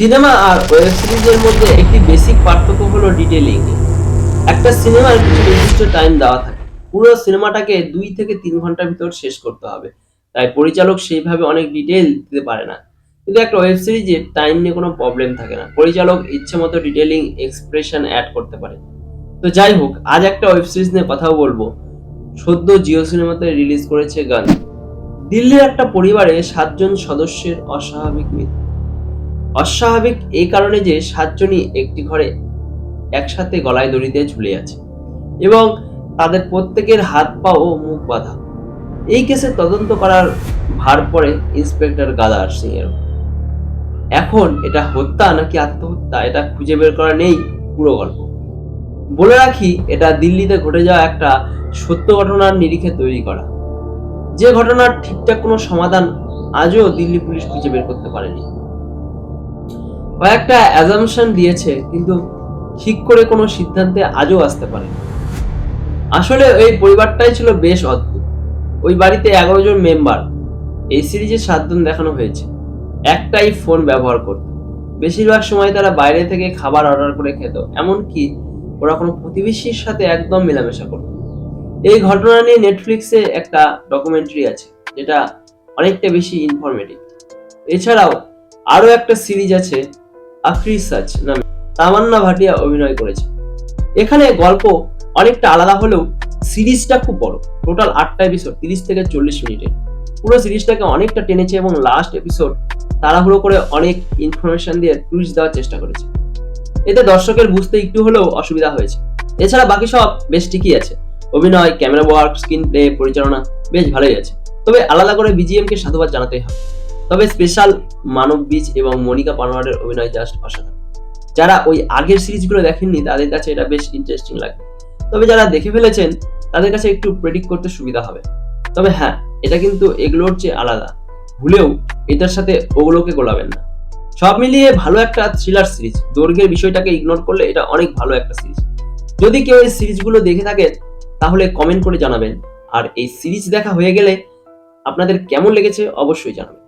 Cinema আর web সিরিজের মধ্যে একটি বেসিক পার্থক্য হলো ডিটেইলিং। একটা সিনেমার কিছু নির্দিষ্ট টাইম দেওয়া থাকে, পুরো সিনেমাটাকে 2 থেকে 3 ঘন্টার ভিতর শেষ করতে হবে, তাই পরিচালক সেইভাবে অনেক ডিটেইল দিতে পারে না। কিন্তু একটা ওয়েব সিরিজে টাইম নিয়ে কোনো প্রবলেম থাকে না, পরিচালক ইচ্ছে মতো ডিটেইলিং এক্সপ্রেশন অ্যাড করতে পারে। তো যাই হোক, আজ একটা ওয়েব সিরিজ নিয়ে কথা বলবো। সদ্য জিও সিনেমাতে রিলিজ করেছে গান। দিল্লির একটা পরিবারে 7 জন সদস্যের অস্বাভাবিক মৃত্যু। অস্বাভাবিক এই কারণে যে 7 জনই একটি ঘরে একসাথে গলায় দড়ি দিয়ে ঝুলে আছে এবং তাদের প্রত্যেকের হাত পা ও মুখ বাঁধা। এই কেসে তদন্ত করার ভার পড়ে ইন্সপেক্টর গাদার সিং এর। এখন এটা হত্যা নাকি আত্মহত্যা এটা খুঁজে বের করা নেই পুরো গল্প। বলে রাখি, এটা দিল্লিতে ঘটে যাওয়া একটা সত্য ঘটনার নিরিখে তৈরি করা, যে ঘটনার ঠিকঠাক কোনো সমাধান আজও দিল্লি পুলিশ খুঁজে বের করতে পারেনি। কয়েকটা অ্যাজাম্পশন দিয়েছে, কিন্তু ঠিক করে কোনো সিদ্ধান্তে আজও আসতে পারে। আসলে এই পরিবারটাই ছিল বেশ অদ্ভুত। ওই বাড়িতে 11 জন মেম্বার। এই সিরিজে 7 জন দেখানো হয়েছে। একটাই ফোন ব্যবহার করত। বেশিরভাগ সময় তারা বাইরে থেকে খাবার অর্ডার করে খেত, এমনকি ওরা কোনো প্রতিবেশীর সাথে একদম মেলামেশা করত। এই ঘটনা নিয়ে নেটফ্লিক্সে একটা ডকুমেন্টারি আছে, যেটা অনেকটা বেশি ইনফরমেটিভ। এছাড়াও আরো একটা সিরিজ আছে, আখরি সচ নামে, তামান্না ভাটিয়া অভিনয় করেছে। এখানে গল্প অনেকটা আলাদা হলেও সিরিজটা খুব বড়, টোটাল 8টা এপিসোড, 30 থেকে 40 মিনিটের। পুরো সিরিজটাকে অনেকটা টেনেছে এবং লাস্ট এপিসোড তাড়াহুড়ো করে অনেক ইনফরমেশন দিয়ে টুইস্ট দেওয়ার চেষ্টা করেছে। এতে দর্শকের বুঝতে একটু হলেও অসুবিধা হয়েছে। এছাড়া বাকি সব বেশ ঠিকই আছে, অভিনয়, ক্যামেরা ওয়ার্ক, স্ক্রিন প্লে, পরিচালনা বেশ ভালোই আছে। তবে আলাদা করে বিজিএম কে সাধুবাদ জানাতেই হবে। তবে স্পেশাল মানব বীজ এবং মনিকা পানোয়ারের অভিনয় জাস্ট অসাধারণ। যারা ওই আগের সিরিজগুলো দেখেননি তাদের কাছে এটা বেশ ইন্টারেস্টিং লাগবে, তবে যারা দেখে ফেলেছেন তাদের কাছে একটু প্রেডিক্ট করতে সুবিধা হবে। তবে হ্যাঁ, এটা কিন্তু এগুলোর চেয়ে আলাদা, ভুলেও এটার সাথে ওগুলোকে গোলাবেন না। সব মিলিয়ে ভালো একটা থ্রিলার সিরিজ। দৈর্ঘ্যের বিষয়টাকে ইগনোর করলে এটা অনেক ভালো একটা সিরিজ। যদি কেউ এই সিরিজগুলো দেখে থাকেন তাহলে কমেন্ট করে জানাবেন, আর এই সিরিজ দেখা হয়ে গেলে আপনাদের কেমন লেগেছে অবশ্যই জানাবেন।